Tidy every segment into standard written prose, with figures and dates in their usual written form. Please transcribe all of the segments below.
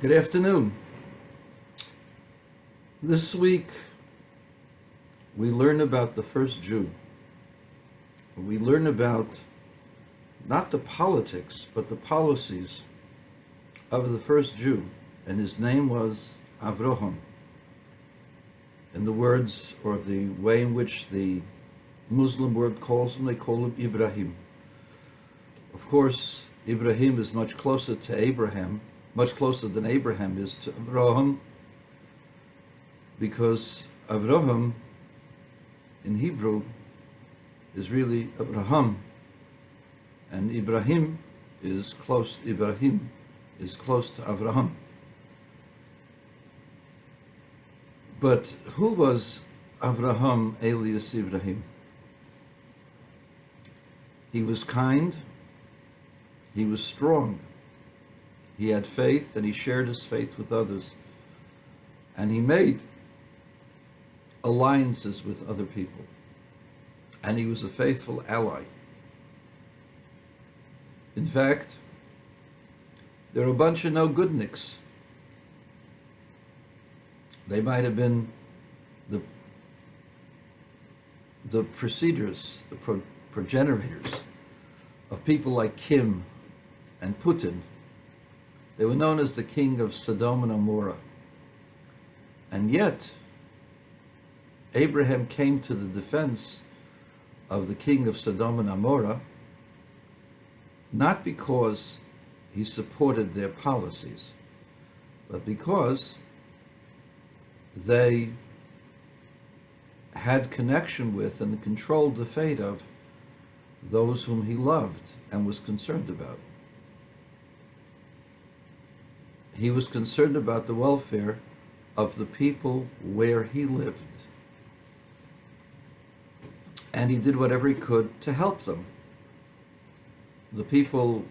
Good afternoon. This week we learn about the first Jew. We learn about not the politics, but the policies of the first Jew, and his name was Avraham. In the words or the way in which the Muslim word calls him, they call him Ibrahim. Of course, Ibrahim is much closer to Abraham, much closer than Abraham is to Avraham, because Avraham in Hebrew is really Abraham, and Ibrahim is close to Avraham. But who was Avraham alias Ibrahim? He was kind, he was strong, he had faith, and he shared his faith with others, and he made alliances with other people, and he was a faithful ally. In fact, there are a bunch of no-goodniks. They might have been the preceders, the progenitors of people like Kim and Putin. They were known as the king of Sodom and Amorah. And yet, Abraham came to the defense of the king of Sodom and Amorah not because he supported their policies, but because they had connection with and controlled the fate of those whom he loved and was concerned about. He was concerned about the welfare of the people where he lived, and he did whatever he could to help them. The people,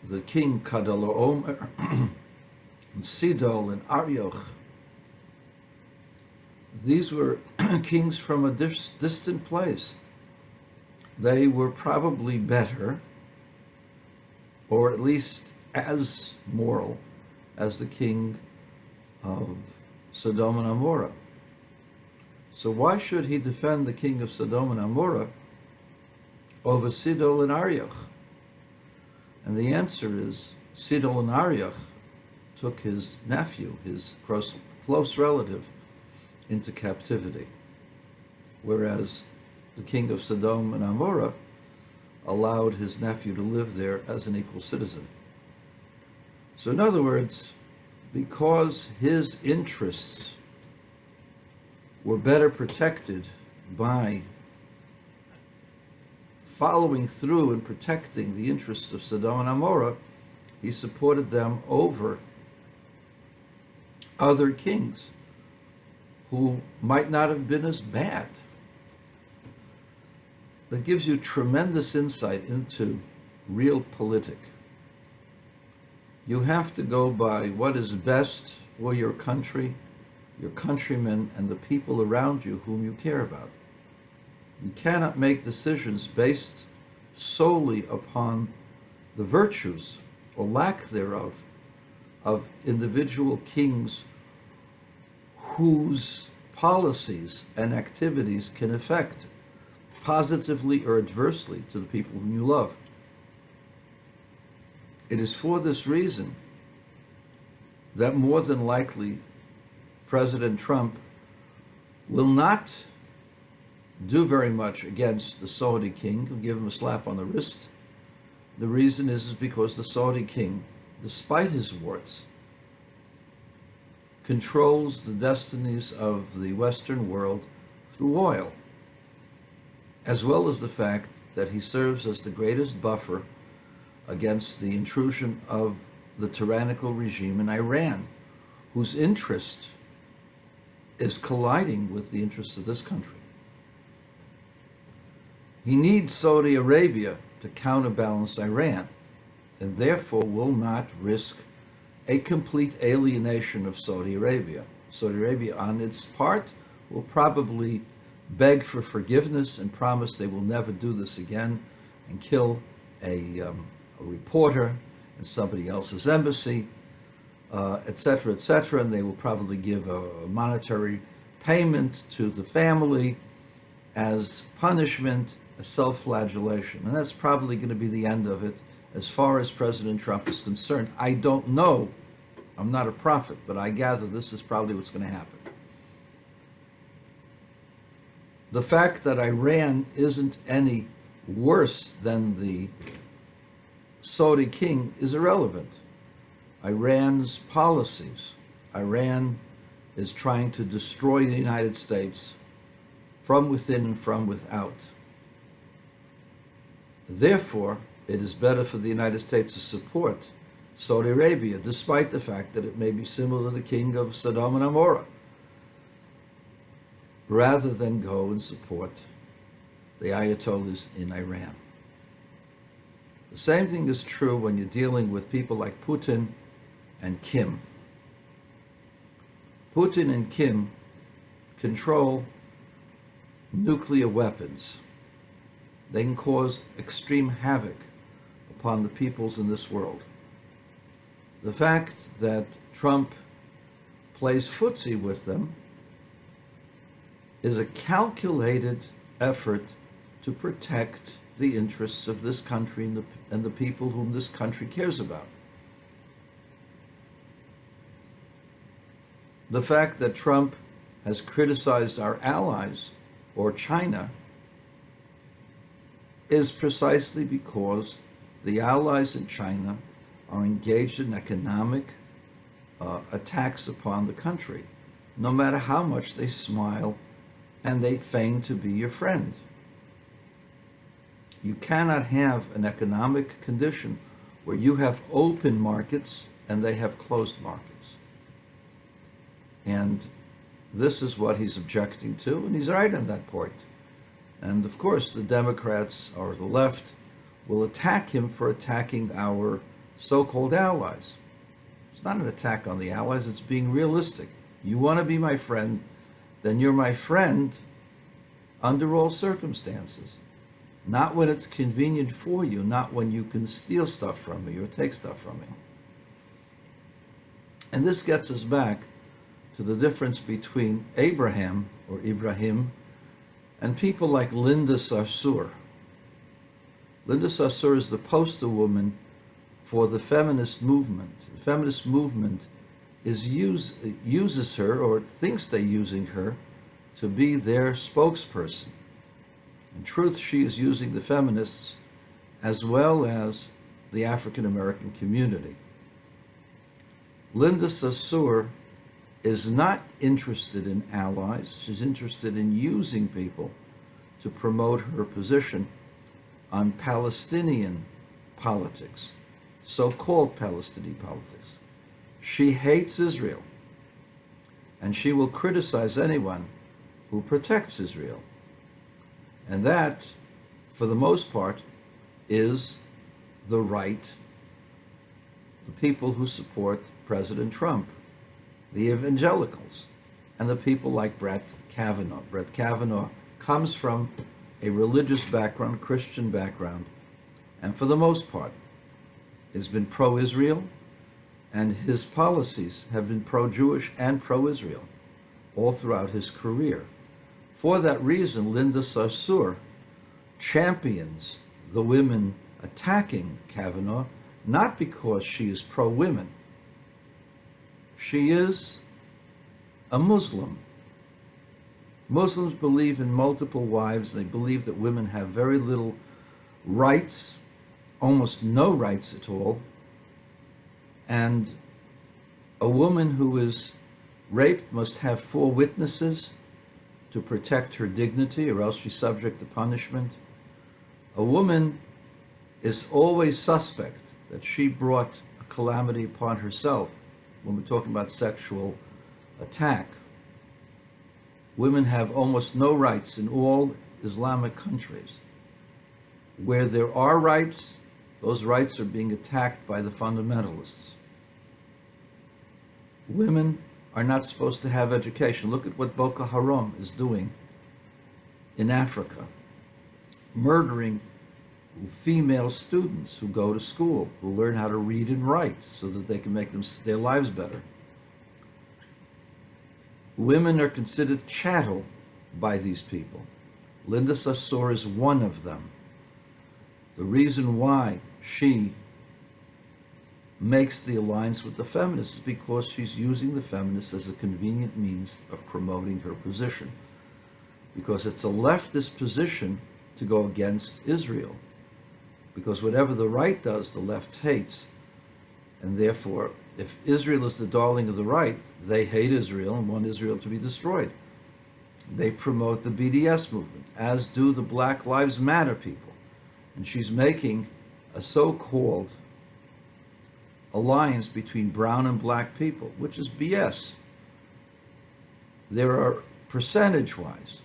the king Kadalaomer, and Sidol and Arioch, these were kings from a distant place. They were probably better, or at least as moral, as the king of Sodom and Amorah. So why should he defend the king of Sodom and Amorah over Sidol and Arioch? And the answer is Sidol and Arioch took his nephew, his close relative, into captivity, whereas the king of Sodom and Amorah allowed his nephew to live there as an equal citizen. So in other words, because his interests were better protected by following through and protecting the interests of Sodom and Amorah, he supported them over other kings who might not have been as bad. That gives you tremendous insight into realpolitik. You have to go by what is best for your country, your countrymen, and the people around you whom you care about. You cannot make decisions based solely upon the virtues or lack thereof of individual kings whose policies and activities can affect positively or adversely to the people whom you love. It is for this reason that more than likely President Trump will not do very much against the Saudi king. He'll give him a slap on the wrist. The reason is because the Saudi king, despite his warts, controls the destinies of the Western world through oil, as well as the fact that he serves as the greatest buffer against the intrusion of the tyrannical regime in Iran, whose interest is colliding with the interests of this country. He needs Saudi Arabia to counterbalance Iran, and therefore will not risk a complete alienation of Saudi Arabia. Saudi Arabia, on its part, will probably beg for forgiveness and promise they will never do this again, and kill a reporter in somebody else's embassy, etc., etc., and they will probably give a monetary payment to the family as punishment, as self-flagellation. And that's probably going to be the end of it as far as President Trump is concerned. I don't know. I'm not a prophet, but I gather this is probably what's going to happen. The fact that Iran isn't any worse than the Saudi king is irrelevant. Iran's policies. Iran is trying to destroy the United States from within and from without. Therefore, it is better for the United States to support Saudi Arabia, despite the fact that it may be similar to the king of Sodom and Gomorrah, rather than go and support the Ayatollahs in Iran. The same thing is true when you're dealing with people like Putin and Kim. Putin and Kim control nuclear weapons. They can cause extreme havoc upon the peoples in this world. The fact that Trump plays footsie with them is a calculated effort to protect the interests of this country and the people whom this country cares about. The fact that Trump has criticized our allies or China is precisely because the allies in China are engaged in economic attacks upon the country, no matter how much they smile and they feign to be your friend. You cannot have an economic condition where you have open markets and they have closed markets. And this is what he's objecting to, and he's right on that point. And of course, the Democrats or the left will attack him for attacking our so-called allies. It's not an attack on the allies, it's being realistic. You want to be my friend, then you're my friend under all circumstances. Not when it's convenient for you, not when you can steal stuff from me or take stuff from me. And this gets us back to the difference between Abraham or Ibrahim and people like Linda Sarsour. Linda Sarsour is the poster woman for the feminist movement. The feminist movement uses her, or thinks they're using her, to be their spokesperson. In truth, she is using the feminists as well as the African American community. Linda Sarsour is not interested in allies. She's interested in using people to promote her position on Palestinian politics, so-called Palestinian politics. She hates Israel, and she will criticize anyone who protects Israel. And that, for the most part, is the right, the people who support President Trump, the evangelicals, and the people like Brett Kavanaugh. Brett Kavanaugh comes from a religious background, Christian background, and for the most part has been pro-Israel, and his policies have been pro-Jewish and pro-Israel all throughout his career. For that reason, Linda Sarsour champions the women attacking Kavanaugh, not because she is pro-women. She is a Muslim. Muslims believe in multiple wives. They believe that women have very little rights, almost no rights at all. And a woman who is raped must have 4 witnesses to protect her dignity, or else she's subject to punishment. A woman is always suspect that she brought a calamity upon herself when we're talking about sexual attack. Women have almost no rights in all Islamic countries. Where there are rights, those rights are being attacked by the fundamentalists. Women are not supposed to have education. Look at what Boko Haram is doing in Africa, murdering female students who go to school, who learn how to read and write so that they can make their lives better. Women are considered chattel by these people. Linda Sarsour is one of them. The reason why she makes the alliance with the feminists is because she's using the feminists as a convenient means of promoting her position. Because it's a leftist position to go against Israel. Because whatever the right does, the left hates. And therefore, if Israel is the darling of the right, they hate Israel and want Israel to be destroyed. They promote the BDS movement, as do the Black Lives Matter people. And she's making a so-called alliance between brown and black people, which is BS. There are, percentage-wise,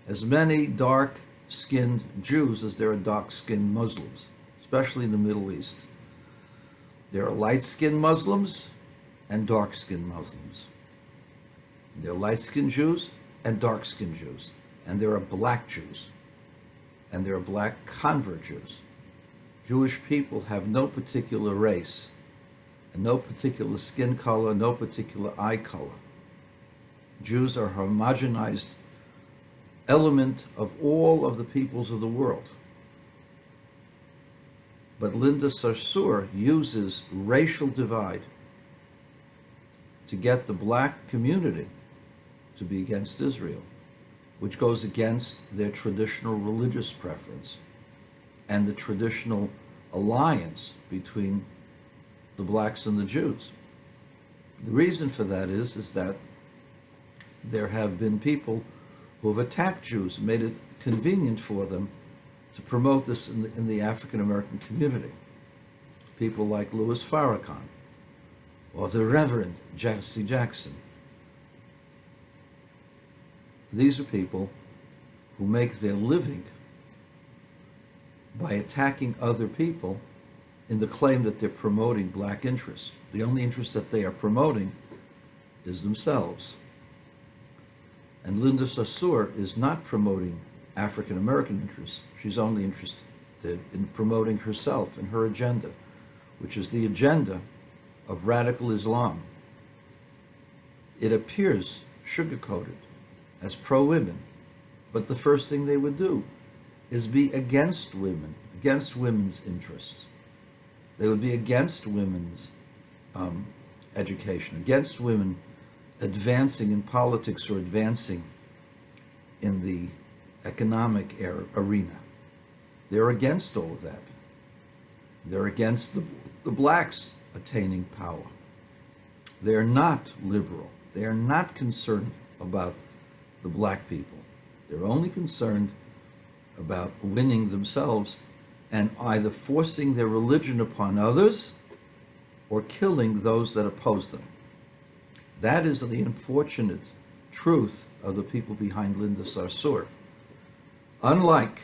as many dark-skinned Jews as there are dark-skinned Muslims, especially in the Middle East. There are light-skinned Muslims and dark-skinned Muslims. There are light-skinned Jews and dark-skinned Jews. And there are black Jews. And there are black convert Jews. Jewish people have no particular race, and no particular skin color, no particular eye color. Jews are a homogenized element of all of the peoples of the world. But Linda Sarsour uses racial divide to get the black community to be against Israel, which goes against their traditional religious preference and the traditional alliance between the blacks and the Jews. The reason for that is that there have been people who have attacked Jews, made it convenient for them to promote this in the African-American community. People like Louis Farrakhan or the Reverend Jesse Jackson. These are people who make their living by attacking other people in the claim that they're promoting black interests. The only interest that they are promoting is themselves. And Linda Sarsour is not promoting African American interests. She's only interested in promoting herself and her agenda, which is the agenda of radical Islam. It appears sugar-coated as pro-women, but the first thing they would do is be against women, against women's interests. They would be against women's education, against women advancing in politics or advancing in the economic arena. They're against all of that. They're against the blacks attaining power. They're not liberal. They are not concerned about the black people. They're only concerned about winning themselves and either forcing their religion upon others or killing those that oppose them. That is the unfortunate truth of the people behind Linda Sarsour. Unlike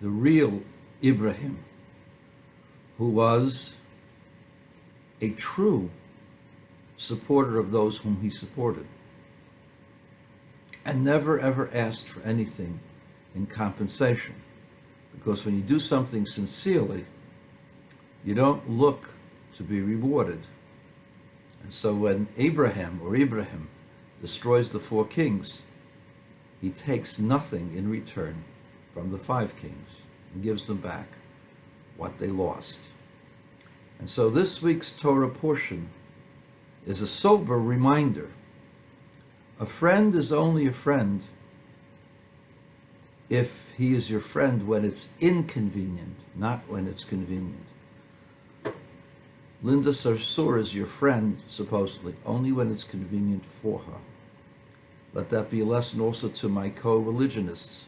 the real Ibrahim, who was a true supporter of those whom he supported, and never ever asked for anything in compensation. Because when you do something sincerely, you don't look to be rewarded. And so when Ibrahim destroys the 4 kings, he takes nothing in return from the 5 kings and gives them back what they lost. And so this week's Torah portion is a sober reminder. A friend is only a friend if he is your friend when it's inconvenient, not when it's convenient. Linda Sarsour is your friend, supposedly, only when it's convenient for her. Let that be a lesson also to my co-religionists,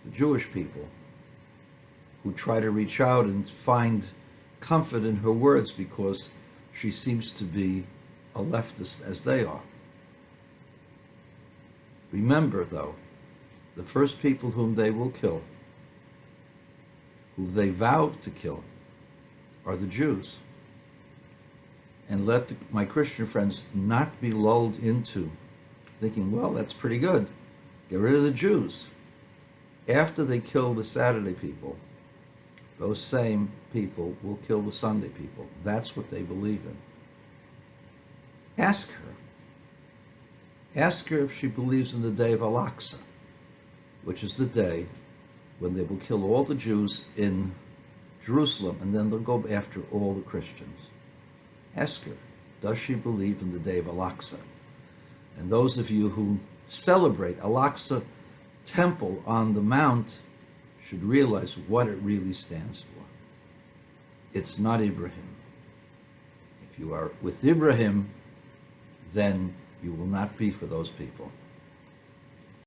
the Jewish people, who try to reach out and find comfort in her words because she seems to be a leftist as they are. Remember, though, the first people whom they will kill, who they vowed to kill, are the Jews. And let my Christian friends not be lulled into thinking, well, that's pretty good. Get rid of the Jews. After they kill the Saturday people, those same people will kill the Sunday people. That's what they believe in. Ask her. Ask her if she believes in the day of Al-Aqsa, which is the day when they will kill all the Jews in Jerusalem, and then they'll go after all the Christians. Ask her, does she believe in the day of Al-Aqsa? And those of you who celebrate Al-Aqsa temple on the mount should realize what it really stands for. It's not Ibrahim. If you are with Ibrahim, then you will not be for those people.